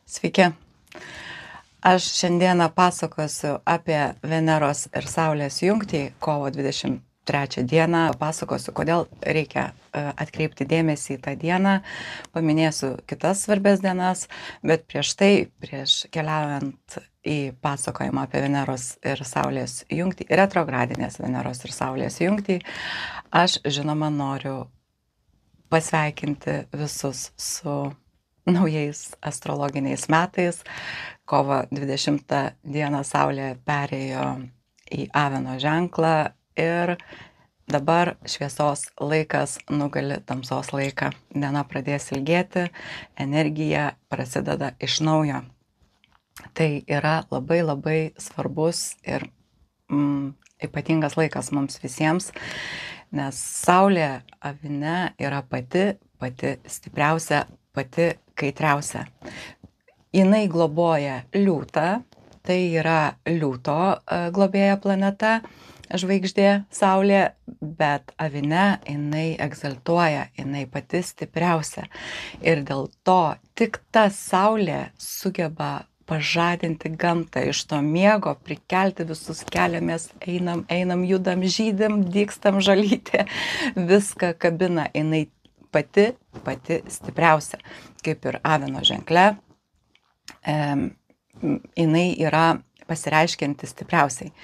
Sveiki. Aš šiandieną pasakosiu apie Veneros ir Saulės jungtį kovo 23 dieną. Pasakosiu, kodėl reikia atkreipti dėmesį į tą dieną. Paminėsiu kitas svarbės dienas, bet prieš keliaujant į pasakojimą apie Veneros ir Saulės jungtį, retrogradinės Veneros ir Saulės jungtį, aš žinoma noriu pasveikinti visus su naujais astrologiniais metais. Kovo 20 dieną Saulė perėjo į Avino ženklą ir dabar šviesos laikas nugali tamsos laiką. Diena pradės ilgėti, energija prasideda iš naujo. Tai yra labai svarbus ir ypatingas laikas mums visiems, nes Saulė Avine yra pati stipriausia, pati kaitriausia. Jinai globoja Liūtą, tai yra Liūto globėja planeta, žvaigždė Saulė, bet Avine jinai egzaltuoja, jinai pati stipriausia. Ir dėl to tik ta Saulė sugeba pažadinti gamtą iš to miego, prikelti visus, keliamės, einam, judam, žydam, dykstam, žalytė, viską kabina, jinai pati stipriausia, kaip ir Avino ženkle, jinai yra pasireiškianti stipriausiai.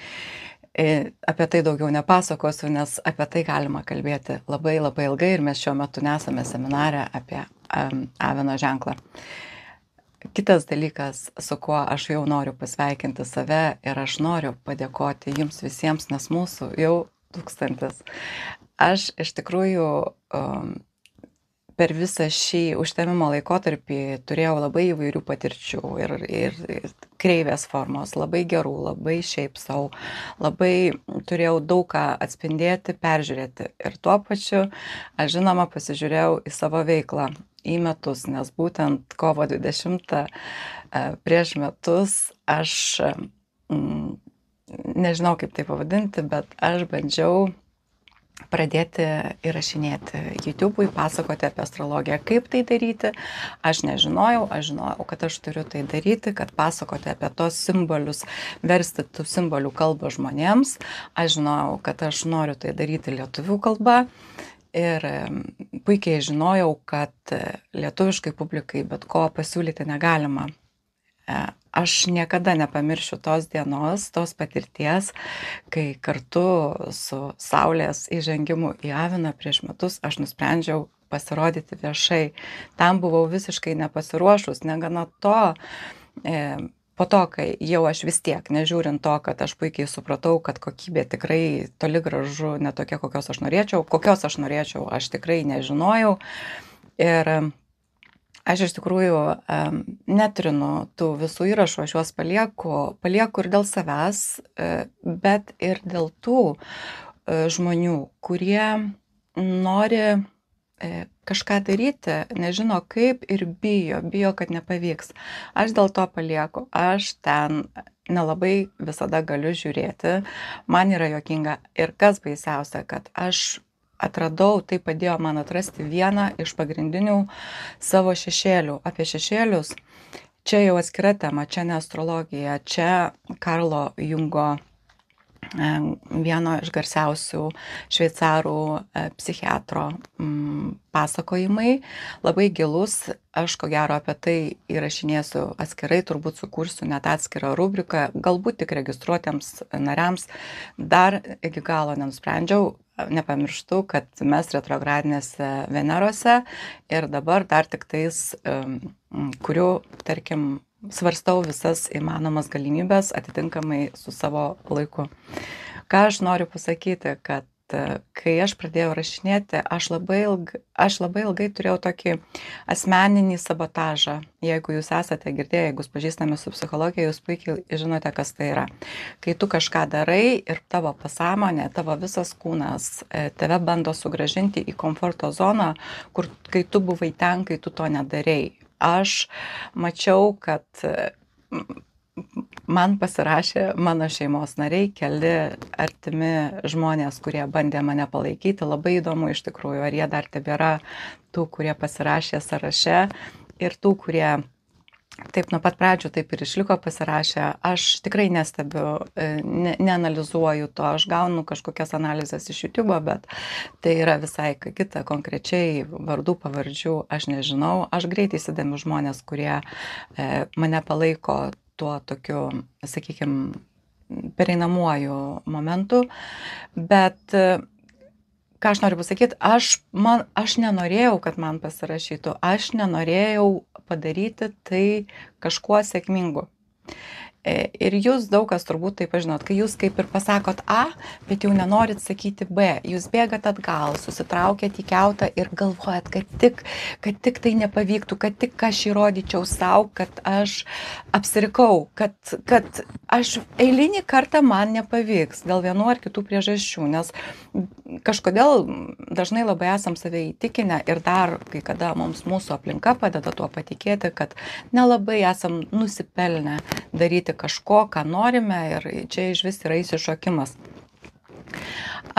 Apie tai daugiau nepasakosiu, nes apie tai galima kalbėti labai ilgai ir mes šiuo metu nesame seminare apie Avino ženklą. Kitas dalykas, su kuo aš jau noriu pasveikinti save ir aš noriu padėkoti jums visiems, nes mūsų jau 1000. Aš iš tikrųjų per visą šį užtemimo laikotarpį turėjau labai įvairių patirčių ir kreivės formos, labai gerų, labai šiaip sau, labai turėjau daug ką atspindėti, peržiūrėti. Ir tuo pačiu aš žinoma pasižiūrėjau į savo veiklą, į metus, nes būtent kovo 20 prieš metus aš, nežinau kaip tai pavadinti, bet aš bandžiau pradėti įrašinėti YouTube'ui, pasakoti apie astrologiją, kaip tai daryti. Aš žinojau, kad aš turiu tai daryti, kad pasakoti apie tos simbolius, versti tų simbolių kalbą žmonėms. Aš žinojau, kad aš noriu tai daryti lietuvių kalba ir puikiai žinojau, kad lietuviškai publikai bet ko pasiūlyti negalima. Aš niekada nepamiršiu tos dienos, tos patirties, kai kartu su Saulės įžengimu į Aviną prieš metus aš nusprendžiau pasirodyti viešai. Tam buvau visiškai nepasiruošus, negana to, po to, kai jau aš vis tiek, nežiūrint to, kad aš puikiai supratau, kad kokybė tikrai toli gražu ne tokia, kokios aš norėčiau, aš tikrai nežinojau. Ir aš iš tikrųjų netrinu tų visų įrašų, aš juos palieku ir dėl savęs, bet ir dėl tų žmonių, kurie nori kažką daryti, nežino kaip ir bijo, kad nepavyks. Aš dėl to palieku, aš ten nelabai visada galiu žiūrėti, man yra juokinga ir kas baisiausia, kad aš atradau, tai padėjo man atrasti vieną iš pagrindinių savo šešėlių. Apie šešėlius, čia jau atskira tema, čia ne astrologija, čia Karlo Jungo, vieno iš garsiausių šveicarų psichiatro pasakojimai, labai gilus. Aš ko gero apie tai įrašinėsiu atskirai, turbūt sukursiu net atskirą rubriką, galbūt tik registruotiems nariams. Dar iki galo nenusprendžiau, nepamirštu, kad mes retrogradinėse Venerose ir dabar dar tik tais, kurių, tarkim, svarstau visas įmanomas galimybės atitinkamai su savo laiku. Ką aš noriu pasakyti, kad kai aš pradėjau rašinėti, aš labai ilgai turėjau tokį asmeninį sabotažą. Jeigu jūs esate girdėję, jeigu jūs pažįstami su psichologija, jūs puikiai žinote, kas tai yra. Kai tu kažką darai ir tavo pasąmonė, tavo visas kūnas tave bando sugrąžinti į komforto zoną, kai tu buvai ten, kai tu to nedarei. Aš mačiau, kad man pasirašė mano šeimos nariai, keli artimi žmonės, kurie bandė mane palaikyti. Labai įdomu iš tikrųjų, ar jie dar tebėra tų, kurie pasirašė sąraše ir tų, kurie Taip, nuo pat pradžių taip ir išliko pasirašę. Aš tikrai nestebiu, neanalizuoju to, aš gaunu kažkokias analizės iš YouTube, bet tai yra visai ką kita, konkrečiai vardų, pavardžių aš nežinau. Aš greitai įsidėmiu žmonės, kurie mane palaiko tuo tokiu, sakykime, pereinamuoju momentu, bet ką aš noriu pasakyti, aš nenorėjau, kad man pasirašytų, aš nenorėjau padaryti tai kažkuo sėkmingu. Ir jūs daug kas turbūt tai pažinot, kai jūs kaip ir pasakot A, bet jau nenorit sakyti B, jūs bėgat atgal, susitraukėt į kiautą ir galvojat, kad tik tai nepavyktų, kad tik aš įrodyčiau savo, kad aš apsirikau, kad aš eilinį kartą man nepavyks dėl vienų ar kitų priežasčių, nes kažkodėl dažnai labai esam save įtikinę ir dar kai kada mūsų aplinka padeda tuo patikėti, kad nelabai esam nusipelnę daryti kažko, ką norime ir čia iš vis yra įsišokimas.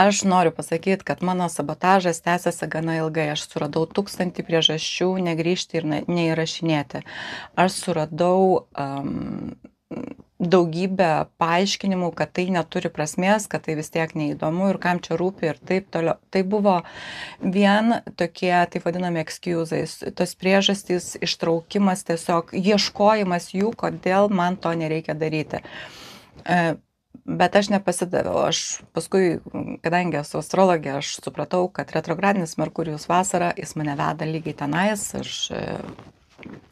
Aš noriu pasakyti, kad mano sabotažas tęsiasi gana ilgai. Aš suradau 1000 priežasčių negrįžti ir neįrašinėti. Aš suradau daugybę paaiškinimų, kad tai neturi prasmės, kad tai vis tiek neįdomu ir kam čia rūpi ir taip toliau. Tai buvo vien tokie, taip vadinami, excusais, tos priežastys, ištraukimas, tiesiog ieškojimas jų, kodėl man to nereikia daryti. Bet aš nepasidaviau. Aš paskui, kadangi esu astrologė, aš supratau, kad retrogradinis Merkurijus vasara, jis mane veda lygiai tenais. Aš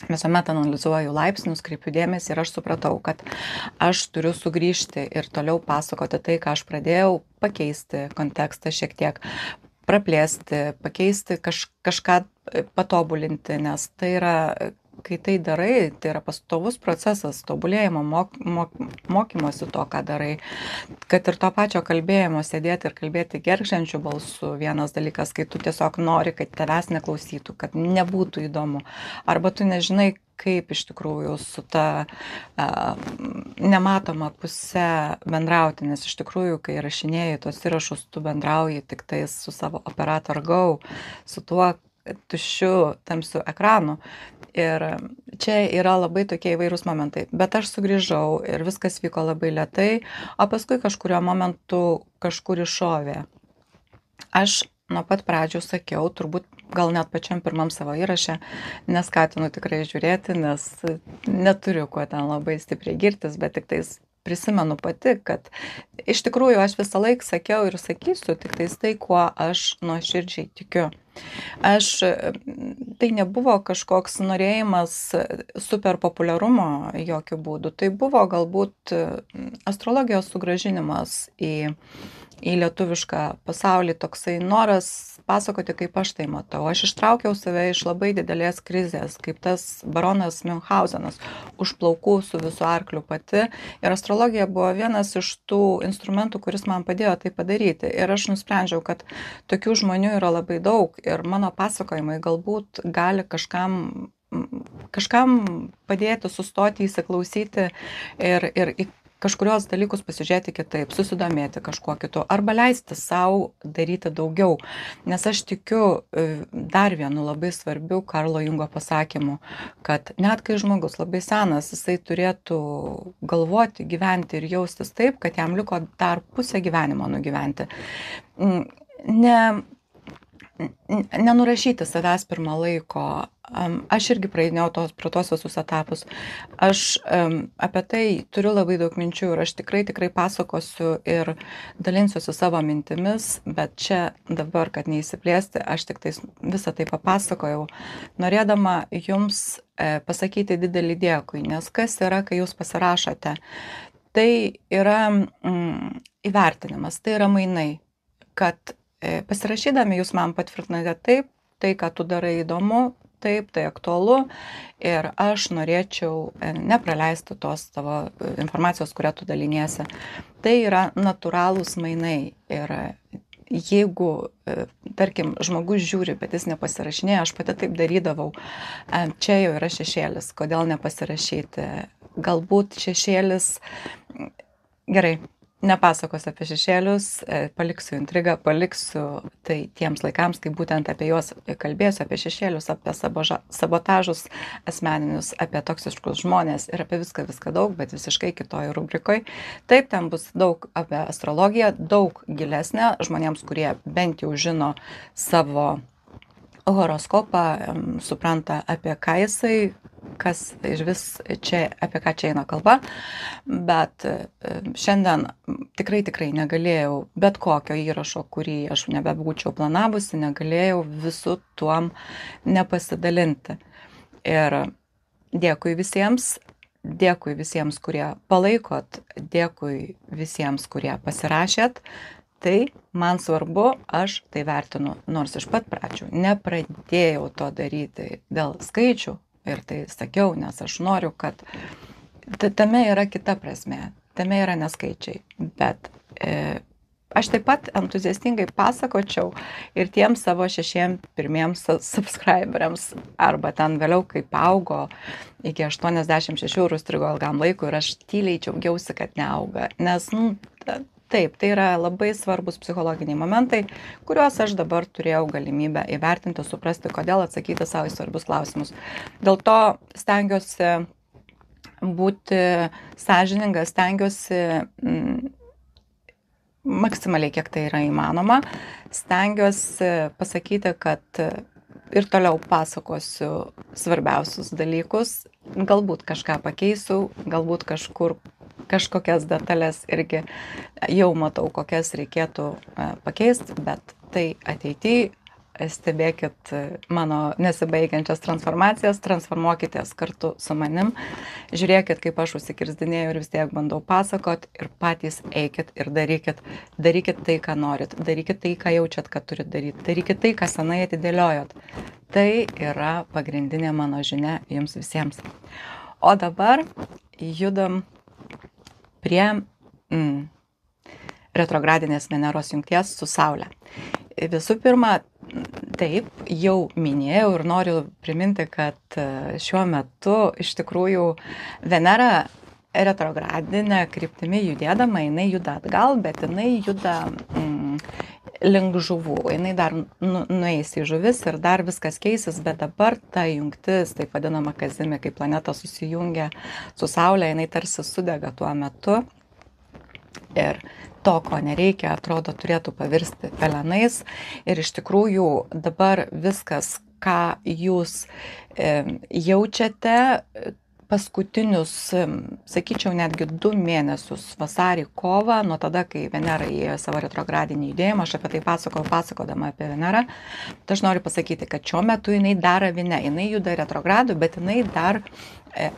visuomet analizuoju laipsnius, kreipiu dėmesį ir aš supratau, kad aš turiu sugrįžti ir toliau pasakoti tai, ką aš pradėjau, pakeisti kontekstą šiek tiek, praplėsti, pakeisti, kažką patobulinti, nes tai yra, kai tai darai, tai yra pastovus procesas tobulėjimo, mokymosi to, ką darai. Kad ir to pačio kalbėjimo sėdėti ir kalbėti gergždžiančiu balsu, vienas dalykas, kai tu tiesiog nori, kad tavęs neklausytų, kad nebūtų įdomu, arba tu nežinai, kaip iš tikrųjų su ta nematoma puse bendrauti, nes iš tikrųjų, kai rašinėjai tos įrašus, tu bendrauji tik tais su savo operator Go, su tuo tuščiu, tamsiu ekranu. Ir čia yra labai tokie įvairūs momentai. Bet aš sugrįžau ir viskas vyko labai lėtai, o paskui kažkurio momentu kažkur iššovė. Aš nuo pat pradžių sakiau, turbūt gal net pačiam pirmam savo įraše, neskatinu tikrai žiūrėti, nes neturiu kuo ten labai stipriai girtis, bet tik tais prisimenu pati, kad iš tikrųjų aš visą laiką sakiau ir sakysiu tik tais tai, kuo aš nuoširdžiai tikiu. Tai nebuvo kažkoks norėjimas super populiarumo jokių būdų, tai buvo galbūt astrologijos sugrąžinimas į lietuvišką pasaulį, toksai noras pasakoti, kaip aš tai matau. Aš ištraukiau save iš labai didelės krizės, kaip tas baronas Münchhausenas, už plaukų su visu arkliu pati. Ir astrologija buvo vienas iš tų instrumentų, kuris man padėjo tai padaryti. Ir aš nusprendžiau, kad tokių žmonių yra labai daug ir mano pasakojimai galbūt gali kažkam padėti sustoti, įsiklausyti ir kažkurios dalykus pasižiūrėti kitaip, susidomėti kažkuo kitu, arba leisti savo daryti daugiau. Nes aš tikiu dar vienu labai svarbiu Karlo Jungo pasakymu, kad net kai žmogus labai senas, jisai turėtų galvoti, gyventi ir jaustis taip, kad jam liko dar pusę gyvenimo nugyventi. Nenurašyti savęs pirmą laiko. Aš irgi praeidinėjau pro tos visus etapus. Aš apie tai turiu labai daug minčių ir aš tikrai pasakosiu ir dalinsiuosi savo mintimis, bet čia dabar, kad neįsiplėsti, aš tik visą tai papasakojau, norėdama jums pasakyti didelį dėkui, nes kas yra, kai jūs pasirašote, tai yra įvertinimas, tai yra mainai, kad pasirašydami jūs man patvirtinate taip, tai, ką tu darai įdomu, taip, tai aktualu ir aš norėčiau nepraleisti tos tavo informacijos, kurią tu daliniesi. Tai yra natūralūs mainai ir jeigu, tarkim, žmogus žiūri, bet jis nepasirašinėja, aš pati taip darydavau, čia jau yra šešėlis, kodėl nepasirašyti. Galbūt šešėlis, gerai, nepasakosiu apie šešėlius, paliksiu intrigą, paliksiu tai tiems laikams, kai būtent apie juos kalbėsiu, apie šešėlius, apie sabotažus asmeninius, apie toksiškus žmonės ir apie viską daug, bet visiškai kitoj rubrikoj. Taip, ten bus daug apie astrologiją, daug gilesnė žmonėms, kurie bent jau žino savo horoskopą, supranta apie ką jisai, kas iš vis čia, apie ką čia eina kalba, bet šiandien tikrai negalėjau bet kokio įrašo, kurį aš nebebūčiau planavusi, negalėjau visų tuom nepasidalinti. Ir dėkui visiems, kurie palaikot, dėkui visiems, kurie pasirašėt. Tai man svarbu, aš tai vertinu, nors iš pat pradžių nepradėjau to daryti dėl skaičių ir tai sakiau, nes aš noriu, kad tame yra kita prasme, tame yra neskaičiai, bet aš taip pat entuziastingai pasakočiau ir tiems savo 6 pirmiems subscriberiams, arba ten vėliau, kaip augo iki 86 eurų strigo ilgam laikui ir aš tyliai džiaugiausi, kad neauga, nes taip, tai yra labai svarbus psichologiniai momentai, kuriuos aš dabar turėjau galimybę įvertinti, suprasti, kodėl atsakyti savo į svarbius klausimus. Dėl to stengiuosi būti sąžiningas, stengiuosi maksimaliai, kiek tai yra įmanoma, stengiuosi pasakyti, kad ir toliau pasakosiu svarbiausius dalykus, galbūt kažką pakeisiu, galbūt kažkokias detalės irgi jau matau, kokias reikėtų pakeisti, bet tai ateityje stebėkit mano nesibaigiančias transformacijas, transformuokitės kartu su manim, žiūrėkit, kaip aš užsikirzdinėjau ir vis tiek bandau pasakot ir patys eikit ir darykit tai, ką norit, darykit tai, ką jaučiat, kad turit daryti, darykit tai, ką senai atidėliojot. Tai yra pagrindinė mano žinia jums visiems. O dabar judam prie retrogradinės Veneros jungties su Saule. Visų pirma, taip, jau minėjau ir noriu priminti, kad šiuo metu iš tikrųjų Venera retrogradinė kryptimi judėdama, jinai juda atgal, bet jinai juda link žuvų. Jinai dar nueis į žuvis ir dar viskas keisis, bet dabar ta jungtis, taip vadinama Kazimi, kai planeta susijungia su Saule, jinai tarsi sudega tuo metu. Ir to, ko nereikia, atrodo, turėtų pavirsti pelenais. Ir iš tikrųjų dabar viskas, ką jūs jaučiate, paskutinius, sakyčiau, netgi 2 mėnesius, vasarį, kovą, nuo tada, kai Venera įėjo savo retrogradinį judėjimą, aš apie tai pasakodama apie Venerą, tai aš noriu pasakyti, kad šiuo metu jinai dar avine, jinai juda retrogradu, bet jinai dar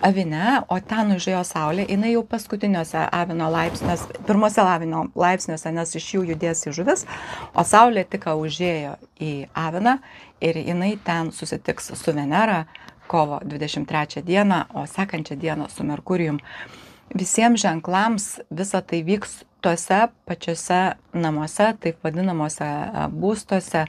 avine, o ten užėjo Saulė, jinai jau paskutiniuose avino laipsniuose, pirmose avino laipsniuose, nes iš jų judės į žuvis, o Saulė tik užėjo į aviną ir jinai ten susitiks su Venera kovo 23 dieną, o sekančią dieną su Merkurijum. Visiems ženklams visa tai vyks tuose pačiuose namuose, taip vadinamuose būstuose,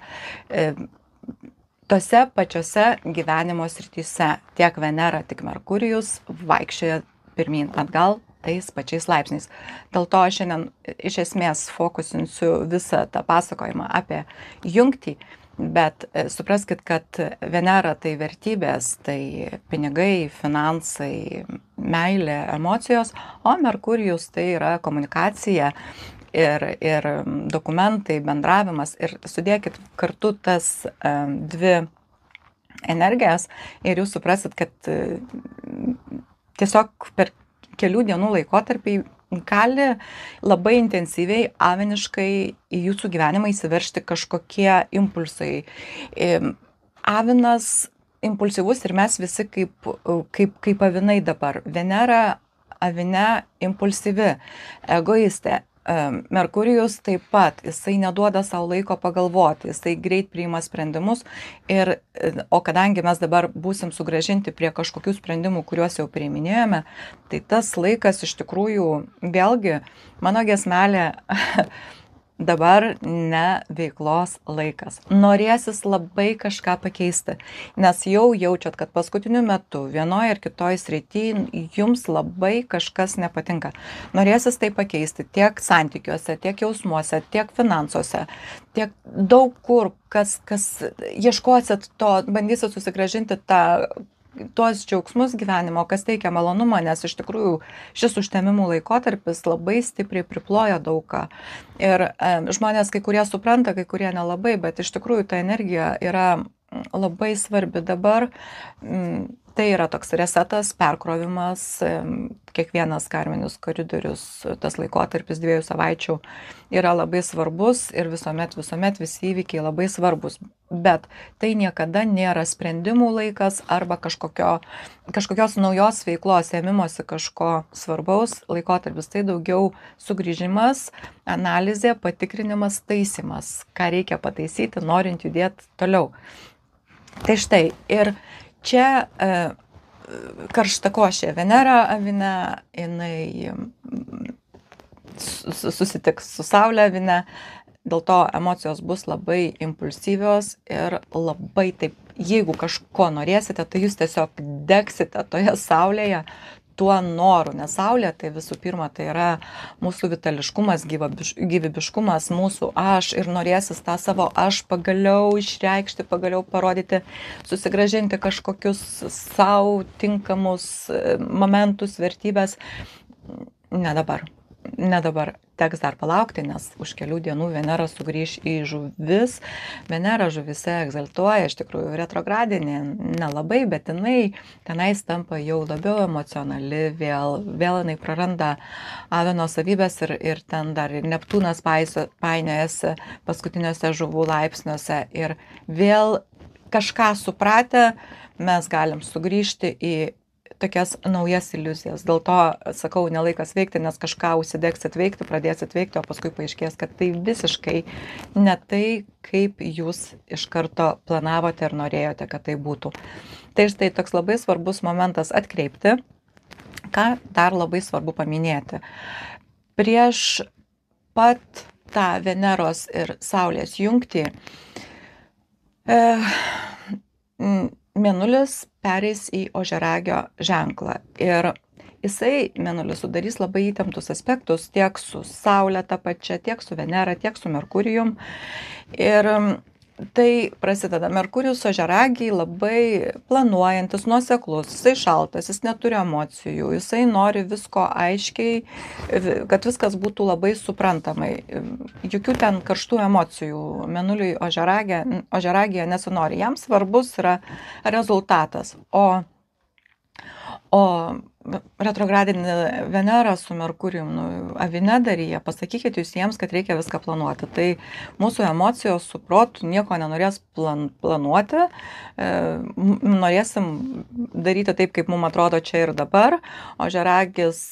tuose pačiuose gyvenimo srityse. Tiek Venera, tiek Merkurijus vaikščioja pirmyn atgal tais pačiais laipsniais. Dėl to aš šiandien iš esmės fokusinsiu visą tą pasakojimą apie jungtį. Bet supraskit, kad Venera tai vertybės, tai pinigai, finansai, meilė, emocijos, o Merkurijus tai yra komunikacija ir dokumentai, bendravimas. Ir sudėkit kartu tas 2 energijas ir jūs suprasit, kad tiesiog per kelių dienų laikotarpį gali labai intensyviai, aviniškai į jūsų gyvenimą įsiveržti kažkokie impulsai. Avinas impulsyvus ir mes visi kaip avinai dabar. Venera avine impulsyvi, egoistė. Merkurijus taip pat, jisai neduoda savo laiko pagalvoti, jisai greit priima sprendimus, o kadangi mes dabar būsim sugrąžinti prie kažkokių sprendimų, kuriuos jau priiminėjome, tai tas laikas iš tikrųjų, vėlgi, mano giesmelė dabar ne veiklos laikas. Norėsis labai kažką pakeisti, nes jau jaučiat, kad paskutiniu metu vienoje ar kitoje srityje jums labai kažkas nepatinka. Norėsis tai pakeisti tiek santykiuose, tiek jausmuose, tiek finansuose, tiek daug kur, kas ieškosit to, bandysit susigrąžinti tuos džiaugsmus gyvenimo, kas teikia malonumą, nes iš tikrųjų šis užtemimų laikotarpis labai stipriai priploja daugą. Ir žmonės kai kurie supranta, kai kurie nelabai, bet iš tikrųjų ta energija yra labai svarbi dabar. Tai yra toks resetas, perkrovimas, kiekvienas karminis koridorius, tas laikotarpis 2 savaičių yra labai svarbus ir visuomet visi įvykiai labai svarbus. Bet tai niekada nėra sprendimų laikas arba kažkokios naujos veiklos, ėmimosi kažko svarbaus laikotarpis. Tai daugiau sugrįžimas, analizė, patikrinimas, taisymas, ką reikia pataisyti, norint judėti toliau. Tai štai, ir čia karštakošė Venera avine, jinai susitiks su Saulė avine, dėl to emocijos bus labai impulsyvios ir labai taip, jeigu kažko norėsite, tai jūs tiesiog degsite toje Saulėje tuo noru, nes Saulė tai visų pirma tai yra mūsų vitališkumas, gyvybiškumas, mūsų aš ir norėsis tą savo aš pagaliau išreikšti, pagaliau parodyti, susigrąžinti kažkokius savo tinkamus momentus, vertybės. Ne dabar, teks dar palaukti, nes už kelių dienų Venera sugrįš į žuvis. Venera žuvise egzaltuoja, iš tikrųjų retrogradinė, nelabai, bet jinai tenais tampa jau labiau emocionali, vėl jinai praranda avino savybės ir ten dar ir Neptūnas painiojasi paskutiniuose žuvų laipsniuose ir vėl kažką supratę mes galim sugrįžti į tokias naujas iliuzijas. Dėl to, sakau, nelaikas veikti, nes kažką užsidegsit veikti, pradėsit veikti, o paskui paaiškės, kad tai visiškai ne tai, kaip jūs iš karto planavote ir norėjote, kad tai būtų. Tai štai toks labai svarbus momentas atkreipti, ką dar labai svarbu paminėti. Prieš pat tą Veneros ir Saulės jungtį Mėnulis pereis į Ožiaragio ženklą ir jisai, Mėnulis, sudarys labai įtemptus aspektus tiek su Saule ta pačia, tiek su Venera, tiek su Merkurijum. Ir tai prasideda Merkurijus Ožiaragiai labai planuojantis, nuoseklus, jisai šaltas, jis neturi emocijų, jisai nori visko aiškiai, kad viskas būtų labai suprantamai. Jokių ten karštų emocijų Mėnuliui Ožiaragija nesinori, jam svarbus yra rezultatas. O retrogradinė Venera su Merkurijum avine daryje, pasakykit jūs jiems, kad reikia viską planuoti. Tai mūsų emocijos su protu nieko nenorės planuoti, norėsim daryti taip, kaip mums atrodo čia ir dabar, o Ožiaragis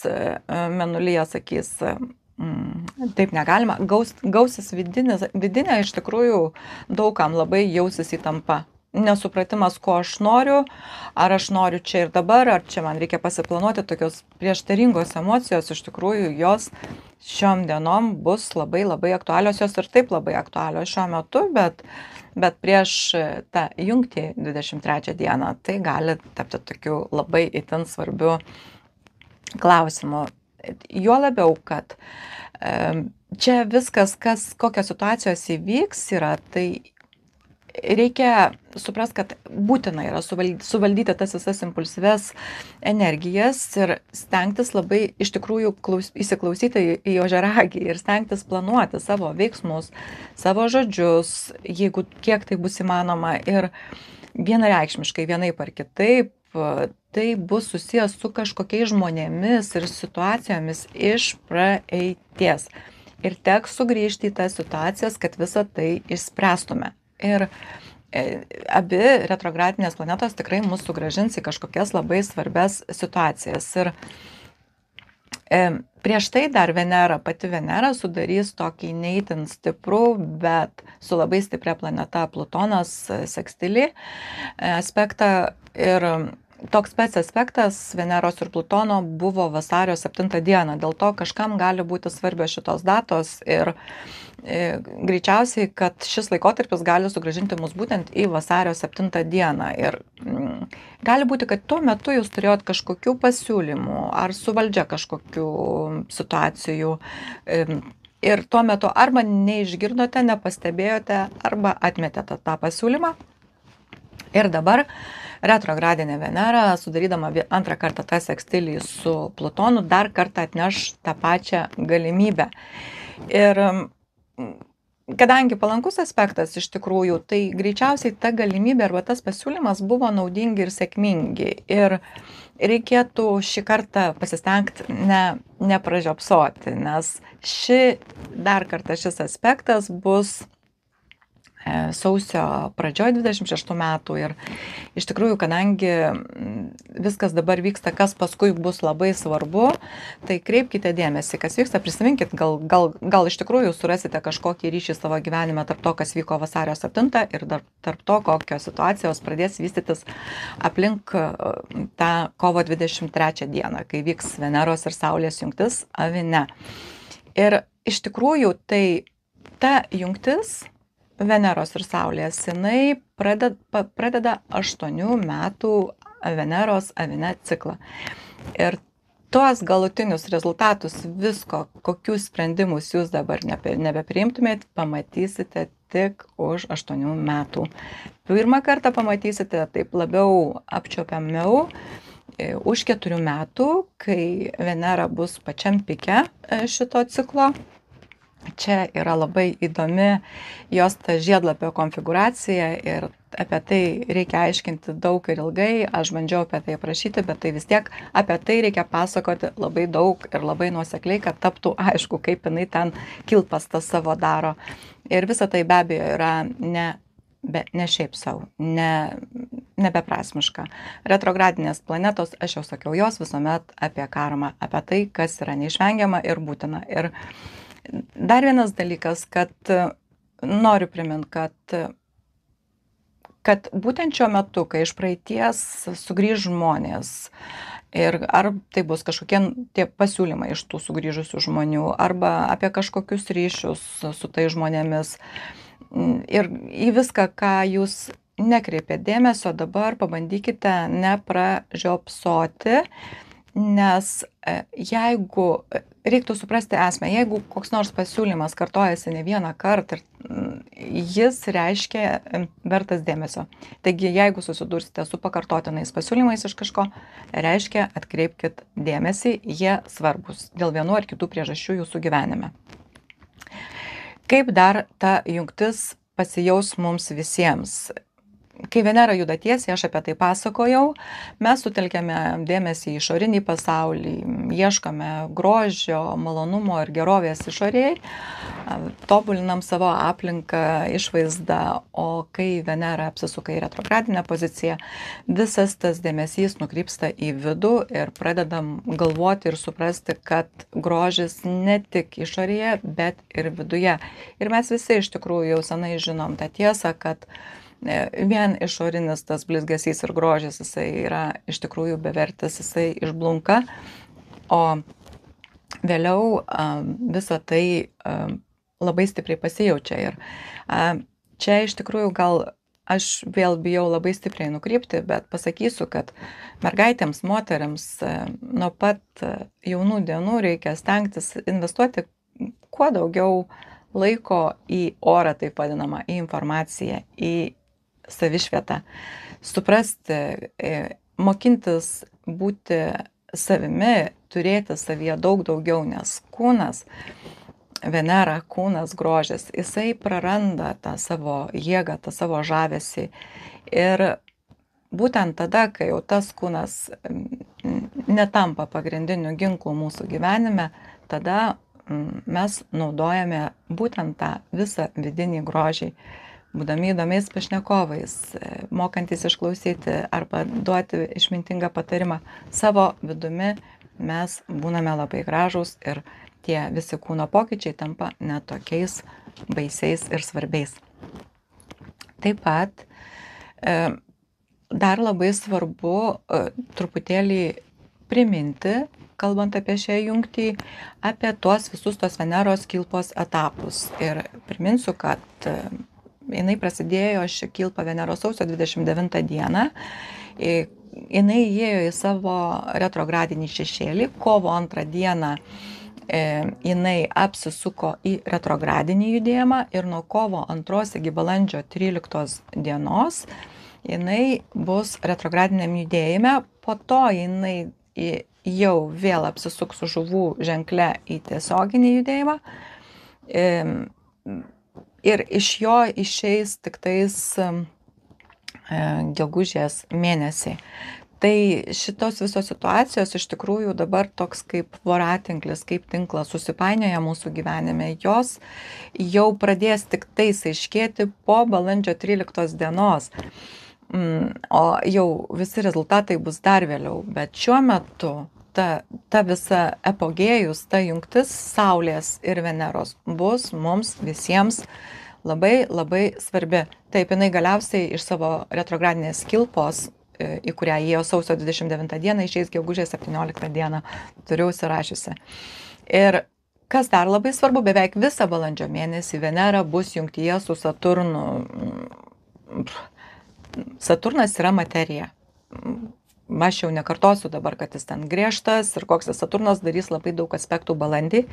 Mėnulyje sakys, taip negalima, gausis vidinė iš tikrųjų daugam labai jausis įtampa. Nesupratimas, ko aš noriu, ar aš noriu čia ir dabar, ar čia man reikia pasiplanuoti, tokios prieštaringos emocijos, iš tikrųjų jos šiom dienom bus labai labai aktualios, jos ir taip labai aktualios šiuo metu, bet prieš tą jungtį 23 dieną tai gali tapti tokiu labai itin svarbiu klausimu. Juo labiau, kad čia viskas, kokios situacijos įvyks yra, tai reikia suprast, kad būtina yra suvaldyti tas visas impulsyves energijas ir stengtis labai iš tikrųjų įsiklausyti į Ožiaragį ir stengtis planuoti savo veiksmus, savo žodžius, jeigu kiek tai bus įmanoma ir vienareikšmiškai vienaip ar kitaip, tai bus susijęs su kažkokiais žmonėmis ir situacijomis iš praeities. Ir teks sugrįžti į tas situacijas, kad visą tai išspręstume. Ir abi retrogradinės planetos tikrai mus sugrąžins į kažkokias labai svarbias situacijas. Ir prieš tai dar pati Venera sudarys tokį neįtin stiprų, bet su labai stipria planeta Plutonas sekstilį aspektą. Ir toks pats aspektas Veneros ir Plutono buvo vasario 7 dieną. Dėl to kažkam gali būti svarbios šitos datos ir greičiausiai, kad šis laikotarpis gali sugrąžinti mus būtent į vasario 7 dieną. Ir gali būti, kad tuo metu jūs turėjot kažkokių pasiūlymų ar su valdžia kažkokių situacijų. Ir tuo metu arba neišgirdote, nepastebėjote, arba atmetėte tą pasiūlymą. Ir dabar retrogradinė Venera, sudarydama antrą kartą tą sekstilį su Plutonu, dar kartą atneš tą pačią galimybę. Ir kadangi palankus aspektas iš tikrųjų, tai greičiausiai ta galimybė arba tas pasiūlymas buvo naudingi ir sėkmingi. Ir reikėtų šį kartą pasistengti nepražiopsoti, nes dar kartą šis aspektas bus sausio pradžioj 26 metų ir iš tikrųjų, kadangi viskas dabar vyksta, kas paskui bus labai svarbu, tai kreipkite dėmesį, kas vyksta, prisiminkit, gal iš tikrųjų surasite kažkokį ryšį savo gyvenime tarp to, kas vyko vasario 7 ir tarp to, kokios situacijos pradės vystytis aplink tą kovo 23 dieną, kai vyks Veneros ir Saulės jungtis Avine. Ir iš tikrųjų, tai ta jungtis Veneros ir Saulės, jinai pradeda 8 metų Veneros Avine ciklą. Ir tuos galutinius rezultatus visko, kokius sprendimus jūs dabar nebepriimtumėt, pamatysite tik už 8 metų. Pirmą kartą pamatysite taip labiau apčiuopiamiau už 4 metų, kai Venera bus pačiam pike šito ciklo. Čia yra labai įdomi jos ta žiedlapio konfiguracija ir apie tai reikia aiškinti daug ir ilgai. Aš bandžiau apie tai aprašyti, bet tai vis tiek apie tai reikia pasakoti labai daug ir labai nuosekliai, kad taptų aišku, kaip jinai ten kilpastą savo daro. Ir visa tai be abejo yra ne šiaip savo, ne beprasmiška. Retrogradinės planetos, aš jau sakiau, jos visuomet apie karmą, apie tai, kas yra neišvengiama ir būtina. Ir dar vienas dalykas, kad noriu priminti, kad būtent šiuo metu, kai iš praeities sugrįž žmonės, ir ar tai bus kažkokie tie pasiūlymai iš tų sugrįžusių žmonių, arba apie kažkokius ryšius su tai žmonėmis, ir į viską, ką jūs nekreipėt dėmesio, dabar pabandykite nepražiopsoti, nes jeigu reiktų suprasti esmę, jeigu koks nors pasiūlymas kartojasi ne vieną kartą, jis reiškia vertas dėmesio. Taigi, jeigu susidursite su pakartotinais pasiūlymais iš kažko, reiškia atkreipkit dėmesį, jie svarbus dėl vienų ar kitų priežasčių jūsų gyvenime. Kaip dar ta jungtis pasijaus mums visiems? Kai Venera juda tiesiai, aš apie tai pasakojau, mes sutelkėme dėmesį į išorinį pasaulį, ieškome grožio, malonumo ir gerovės išorėje, tobulinam savo aplinką, išvaizdą, o kai Venera apsisuka į retrogradinę poziciją, visas tas dėmesys nukrypsta į vidų ir pradedam galvoti ir suprasti, kad grožis ne tik išorėje, bet ir viduje. Ir mes visi iš tikrųjų jau senai žinom tą tiesą, kad vien išorinis tas blizgesys ir grožis, jisai yra iš tikrųjų bevertis, jisai išblunka, o vėliau visa tai labai stipriai pasijaučia. Ir čia iš tikrųjų gal aš vėl bijau labai stipriai nukrypti, bet pasakysiu, kad mergaitėms, moteriams nuo pat jaunų dienų reikia stengtis investuoti kuo daugiau laiko į orą, taip vadinamą, į informaciją, į savišvietą, suprasti, mokintis būti savimi, turėti savyje daug daugiau, nes kūnas, Venera, kūnas, grožis, jisai praranda tą savo jėgą, tą savo žavesį. Ir būtent tada, kai jau tas kūnas netampa pagrindiniu ginklu mūsų gyvenime, tada mes naudojame būtent tą visą vidinį grožį, būdami įdomiais pašnekovais, mokantis išklausyti arba duoti išmintingą patarimą savo vidumi, mes būname labai gražūs ir tie visi kūno pokyčiai tampa netokiais baisiais ir svarbiais. Taip pat dar labai svarbu truputėlį priminti, kalbant apie šią jungtį, apie visus tos Veneros kilpos etapus. Ir priminsiu, kad jinai prasidėjo ši kilpa Veneros sausio 29 dieną. Jinai įėjo į savo retrogradinį šešėlį, kovo 2 dieną jinai apsisuko į retrogradinį judėjimą ir nuo kovo 2 iki balandžio 13 dienos jinai bus retrogradiniam judėjime, po to jinai jau vėl apsisuks žuvų ženkle į tiesioginį judėjimą ir iš jo išeis tik tais gegužės mėnesį. Tai šitos visos situacijos iš tikrųjų dabar toks kaip voratinklis, kaip tinklas susipainioja mūsų gyvenime. Jos jau pradės tik tais aiškėti po balandžio 13 dienos. O jau visi rezultatai bus dar vėliau. Bet šiuo metu ta visa epogėjus, ta jungtis Saulės ir Veneros bus mums visiems labai labai svarbi. Taip, jinai galiausiai iš savo retrogradinės kilpos, į kurią įėjo sausio 29 dieną, išeis gegužės 17 dieną, turiu užsirašiusi. Ir kas dar labai svarbu, beveik visą balandžio mėnesį Venera bus jungtyje su Saturnu. Saturnas yra materija. Aš jau nekartosiu dabar, kad jis ten griežtas ir koks Saturnas darys labai daug aspektų balandį.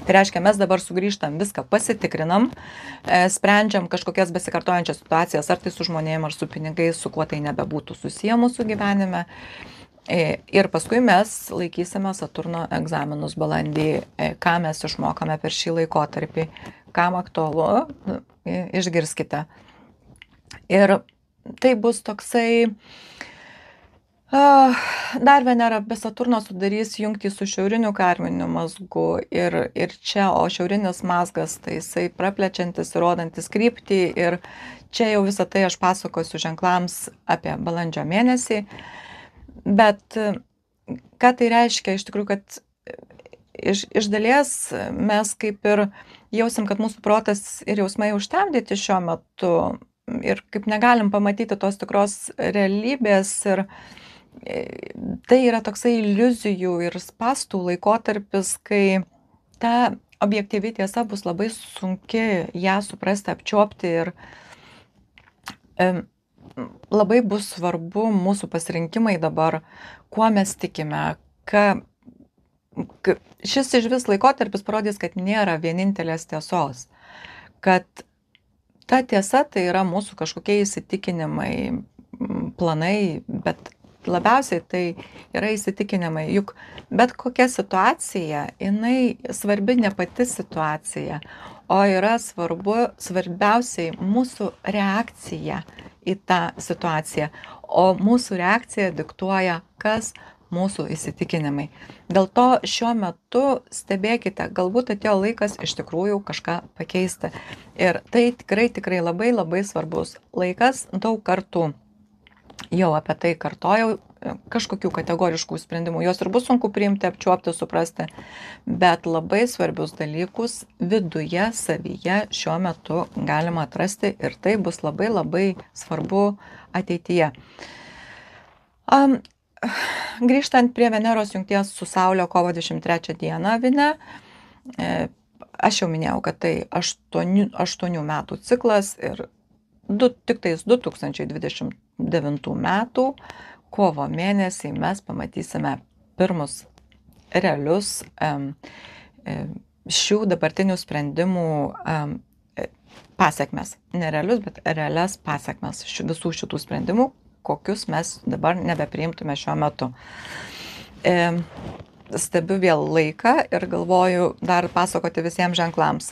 Tai reiškia, mes dabar sugrįžtam, viską pasitikrinam, sprendžiam kažkokias besikartojančias situacijas, ar tai su žmonėm, ar su pinigais, su kuo tai nebebūtų susiję mūsų gyvenime. Ir paskui mes laikysime Saturno egzaminus balandį, ką mes išmokame per šį laikotarpį, kam aktualu, išgirskite. Ir tai bus toksai... Dar Venera be Saturno sudarys jungtį su šiauriniu karminiu mazgu ir čia, o šiaurinis mazgas, tai jisai praplečiantis, rodantis kryptį ir čia jau visą tai aš pasakosiu ženklams apie balandžio mėnesį. Bet ką tai reiškia iš tikrųjų, kad iš dalies mes kaip ir jausim, kad mūsų protas ir jausmai užtemdyti šiuo metu ir kaip negalim pamatyti tos tikros realybės ir tai yra toksai iliuzijų ir spastų laikotarpis, kai ta objektyvi tiesa bus labai sunki ją suprasti, apčiuopti ir labai bus svarbu mūsų pasirinkimai dabar, kuo mes tikime, šis išvis laikotarpis parodys, kad nėra vienintelės tiesos, kad ta tiesa tai yra mūsų kažkokie įsitikinimai, planai, bet labiausiai tai yra įsitikinimai, juk bet kokia situacija, jinai svarbi ne pati situacija, o yra svarbiausiai mūsų reakcija į tą situaciją, o mūsų reakcija diktuoja, kas mūsų įsitikinimai. Dėl to šiuo metu stebėkite, galbūt atėjo laikas iš tikrųjų kažką pakeisti. Ir tai tikrai labai labai svarbus laikas, daug kartų jau apie tai kartojau, kažkokių kategoriškų sprendimų. Jos ir bus sunku priimti, apčiuopti, suprasti, bet labai svarbius dalykus viduje, savyje šiuo metu galima atrasti ir tai bus labai labai svarbu ateityje. Grįžtant prie Veneros jungties su Saulė kovo 23 dieną Vine, aš jau minėjau, kad tai 8 metų ciklas ir tik tais 2029 metų kovo mėnesį mes pamatysime pirmus realius šių dabartinių sprendimų pasekmes. Ne realius, bet realias pasekmes visų šitų sprendimų, kokius mes dabar nebepriimtume šiuo metu. Stebiu vėl laiką ir galvoju dar pasakoti visiems ženklams.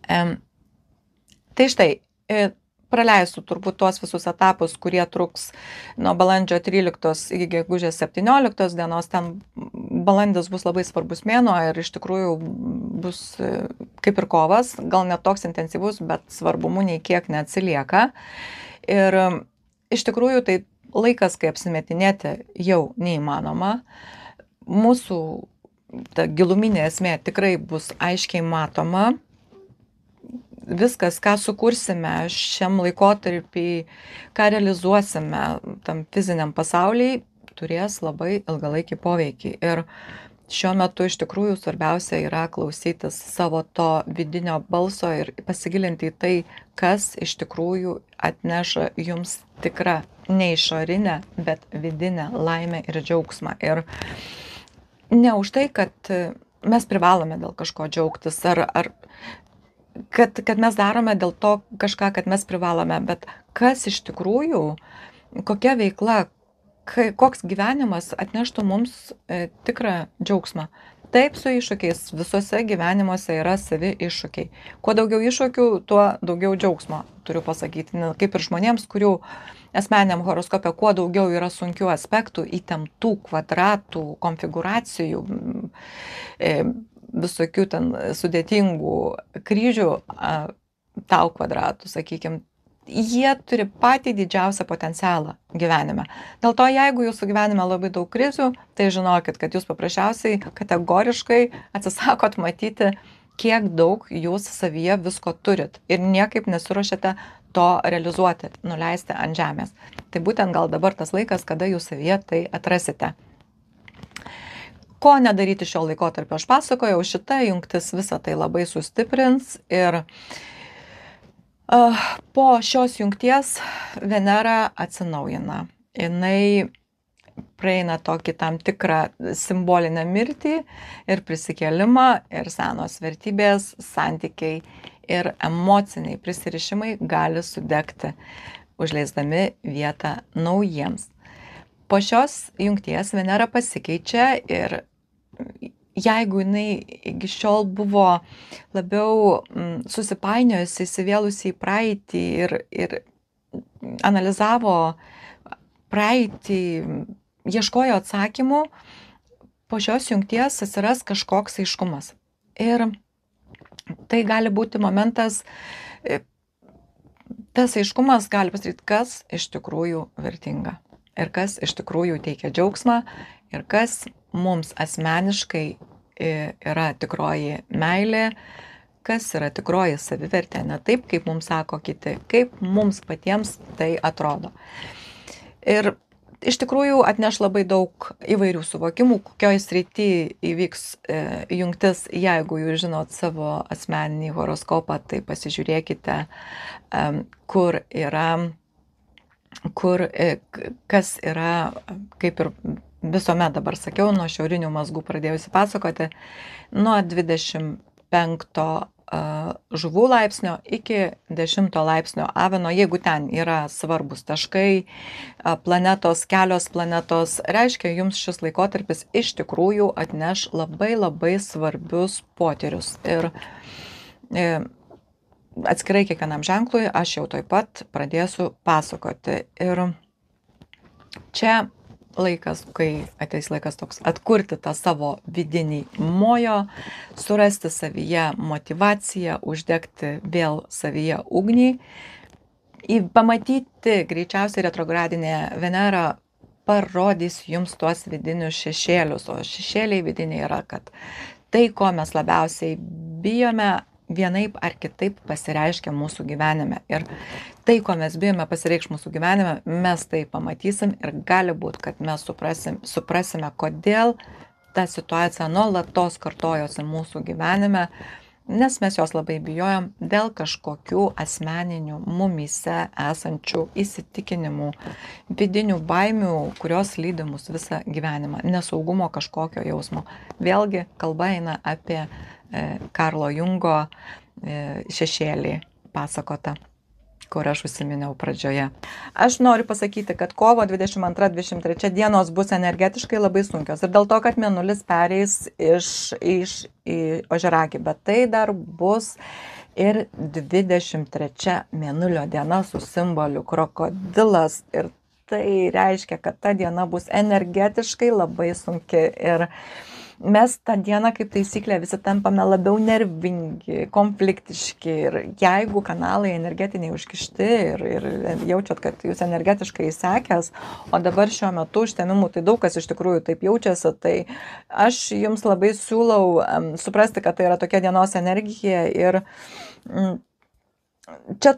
Tai štai, praleisiu turbūt tuos visus etapus, kurie truks nuo balandžio 13 iki gegužės 17 dienos. Ten balandis bus labai svarbus mėnuo ir iš tikrųjų bus kaip ir kovas, gal net toks intensyvus, bet svarbumu nei kiek neatsilieka. Ir iš tikrųjų tai laikas, kai apsimetinėti jau neįmanoma. Mūsų ta giluminė esmė tikrai bus aiškiai matoma. viskas, ką sukursime šiam laikotarpį, ką realizuosime tam fiziniam pasaulyje, turės labai ilgalaikį poveikį. Ir šiuo metu iš tikrųjų svarbiausia yra klausytis savo to vidinio balso ir pasigilinti į tai, kas iš tikrųjų atneša jums tikrą, ne išorinę, bet vidinę laimę ir džiaugsmą. Ir ne už tai, kad mes privalome dėl kažko džiaugtis, ar kad mes darome dėl to kažką, kad mes privalome, bet kas iš tikrųjų, kokia veikla, koks gyvenimas atneštų mums tikrą džiaugsmą. Taip, su iššūkiais, visuose gyvenimuose yra savi iššūkiai. Kuo daugiau iššūkių, tuo daugiau džiaugsmo, turiu pasakyti. Kaip ir žmonėms, kurių asmeniniam horoskope kuo daugiau yra sunkių aspektų, įtemptų kvadratų, konfigūracijų, visokių ten sudėtingų kryžių, tau kvadratų, sakykime, jie turi patį didžiausią potencialą gyvenime. Dėl to, jeigu jūsų gyvenime labai daug krizių, tai žinokit, kad jūs paprasčiausiai kategoriškai atsisakot matyti, kiek daug jūs savyje visko turit ir niekaip nesiruošiate to realizuoti, nuleisti ant žemės. Tai būtent gal dabar tas laikas, kada jūs savyje tai atrasite. Ko nedaryti šio laikotarpio, aš pasakojau, šita jungtis visą tai labai sustiprins ir po šios jungties Venera atsinaujina. Jinai praeina tokį tam tikrą simbolinę mirtį ir prisikėlimą, ir senos vertybės, santykiai ir emociniai prisirišimai gali sudegti, užleisdami vietą naujiems. Po šios jungties Venera pasikeičia ir jeigu jinai iki šiol buvo labiau susipainiojusi, įsivėlusi į praeitį ir analizavo praeitį, ieškojo atsakymų, po šios jungties atsiras kažkoks aiškumas. Ir tai gali būti momentas, tas aiškumas gali pasakyti, kas iš tikrųjų vertinga ir kas iš tikrųjų teikia džiaugsmą ir kas mums asmeniškai yra tikroji meilė, kas yra tikroji savivertė, ne taip, kaip mums sako kiti, kaip mums patiems tai atrodo. Ir iš tikrųjų atneš labai daug įvairių suvokimų, kokioj srity įvyks jungtis. Jeigu jūs žinot savo asmeninį horoskopą, tai pasižiūrėkite, kas yra, kaip ir visuomet dabar sakiau, nuo šiaurinių mazgų pradėjusi pasakoti, nuo 25 žuvų laipsnio iki 10 laipsnio avino, jeigu ten yra svarbus taškai, planetos, kelios planetos, reiškia, jums šis laikotarpis iš tikrųjų atneš labai labai svarbius potyrius. Ir atskirai kiekvienam ženklui aš jau taip pat pradėsiu pasakoti. Ir čia laikas, kai ateis laikas toks atkurti tą savo vidinį mojo, surasti savyje motivaciją, uždegti vėl savyje ugnį, pamatyti greičiausiai retrogradinė Venera parodys jums tuos vidinius šešėlius, o šešėliai vidiniai yra, kad tai, ko mes labiausiai bijome, vienaip ar kitaip pasireiškia mūsų gyvenime. Ir tai, ko mes bijome pasireikš mūsų gyvenime, mes tai pamatysim ir gali būti, kad mes suprasime, kodėl ta situacija nuolatos kartojosi mūsų gyvenime, nes mes jos labai bijojom dėl kažkokių asmeninių mumyse esančių įsitikinimų, vidinių baimių, kurios lydi mus visą gyvenimą, nesaugumo kažkokio jausmo. Vėlgi kalba eina apie Karlo Jungo šešėlį pasakota, kur aš užsiminiau pradžioje. Aš noriu pasakyti, kad kovo 22-23 dienos bus energetiškai labai sunkios ir dėl to, kad mėnulis pereis į ožiaragį, bet tai dar bus ir 23 mėnulio diena su simboliu krokodilas ir tai reiškia, kad ta diena bus energetiškai labai sunki ir mes tą dieną, kaip taisyklė, visi tampame labiau nervingi, konfliktiški ir jeigu kanalai energetiniai užkišti ir jaučiat, kad jūs energetiškai įsekęs, o dabar šiuo metu užtemimų, tai daug kas iš tikrųjų taip jaučiasi, tai aš jums labai siūlau suprasti, kad tai yra tokia dienos energija ir Čia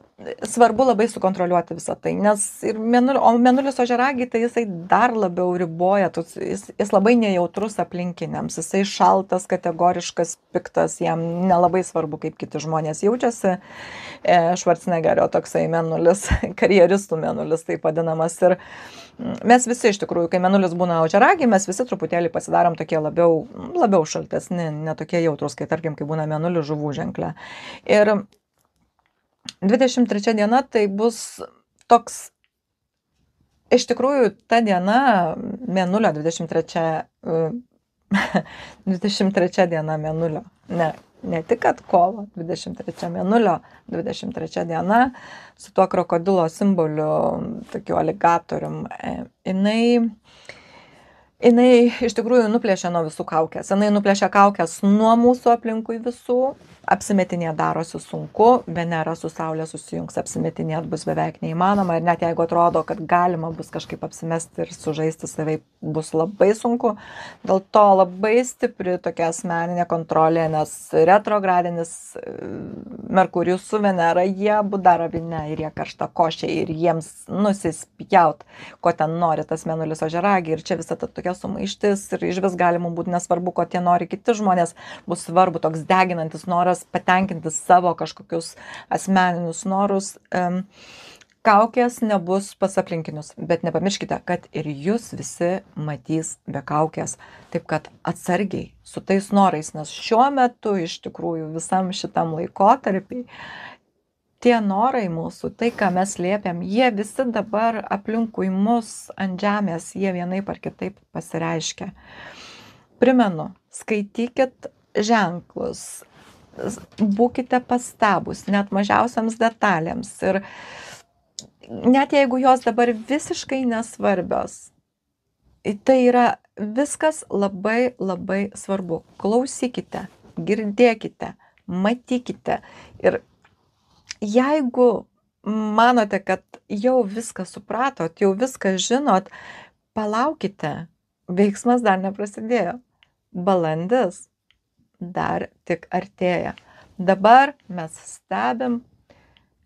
svarbu labai sukontroliuoti visą tai, nes ir mėnulis ožiaragiai, tai jisai dar labiau riboja, jis labai nejautrus aplinkiniams, jisai šaltas, kategoriškas, piktas, jam nelabai svarbu, kaip kiti žmonės jaučiasi. Schwarzeneggerio toksai mėnulis, karjeristų mėnulis, taip vadinamas. Ir mes visi iš tikrųjų, kai mėnulis būna ožiaragiai, mes visi truputėlį pasidarom tokie labiau šaltesni, netokie jautrus, kai tarkim, kai būna mėnulis žuvų ženkle. Ir 23 diena tai bus toks, iš tikrųjų, ta diena mėnulio 23, 23 diena mėnulio, ne tik kad kovo 23 mėnulio 23 diena su tuo krokodilo simboliu, tokiu aligatorium, jinai iš tikrųjų nuplėšia nuo visų kaukės, jinai nuplėšia kaukės nuo mūsų aplinkui visų, apsimetinėt darosi sunku, Venera su Saulė susijungs, apsimetinėt bus beveik neįmanoma ir net jeigu atrodo, kad galima bus kažkaip apsimesti ir sužaisti savai, bus labai sunku, dėl to labai stipri tokia asmeninė kontrolė, nes retrogradinis Merkurijus su Venera, jie abu daro vinę ir jie karštakošiai ir jiems nusispjaut, ko ten nori tas mėnulis ožiaragiai ir čia visa ta tokia sumaištis ir iš vis galima būti nesvarbu, ko tie nori kiti žmonės, bus svarbu toks deginantis noras patenkinti savo kažkokius asmeninius norus. Kaukės nebus pas aplinkinius, bet nepamirškite, kad ir jūs visi matys be kaukės. Taip kad atsargiai su tais norais, nes šiuo metu iš tikrųjų visam šitam laikotarpiai tie norai mūsų, tai ką mes liepiam, jie visi dabar aplinkui mus ant žemės, jie vienaip ar kitaip pasireiškia. Primenu, skaitykit ženklus, būkite pastabūs, net mažiausiams detalėms ir net jeigu jos dabar visiškai nesvarbios, tai yra viskas labai labai svarbu. Klausykite, girdėkite, matykite ir jeigu manote, kad jau viską supratot, jau viską žinot, palaukite, veiksmas dar neprasidėjo. Balandis dar tik artėja. Dabar mes stebim,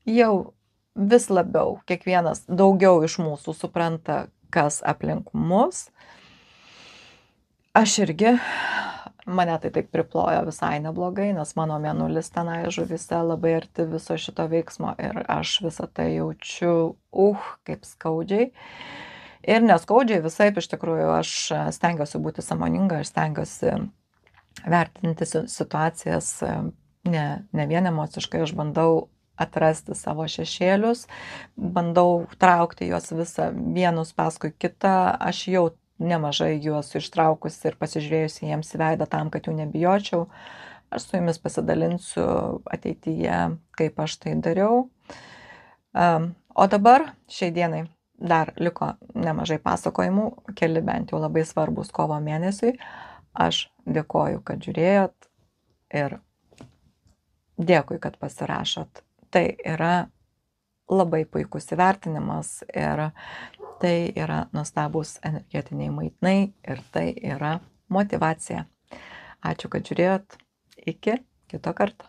jau vis labiau kiekvienas daugiau iš mūsų supranta, kas aplink mus. Aš irgi, mane tai taip priplojo visai neblogai, nes mano mėnulis tenai žuvyse labai arti viso šito veiksmo ir aš visą tai jaučiu, kaip skaudžiai. Ir neskaudžiai visaip iš tikrųjų, aš stengiuosi būti sąmoninga, aš stengiuosi vertinti situacijas ne vien emociškai, aš bandau atrasti savo šešėlius, bandau traukti juos visą vienus paskui kitą, aš jau nemažai juos ištraukusi ir pasižiūrėjusi jiems į veidą tam, kad jų nebijočiau. Aš su jumis pasidalinsiu ateityje, kaip aš tai dariau. O dabar šiai dienai dar liko nemažai pasakojimų, keli bent jau labai svarbus kovo mėnesiui. Aš dėkoju, kad žiūrėjot ir dėkui, kad pasirašot. Tai yra labai puikus įvertinimas ir tai yra nuostabus energetiniai mainai ir tai yra motyvacija. Ačiū, kad žiūrėjot. Iki kito karto.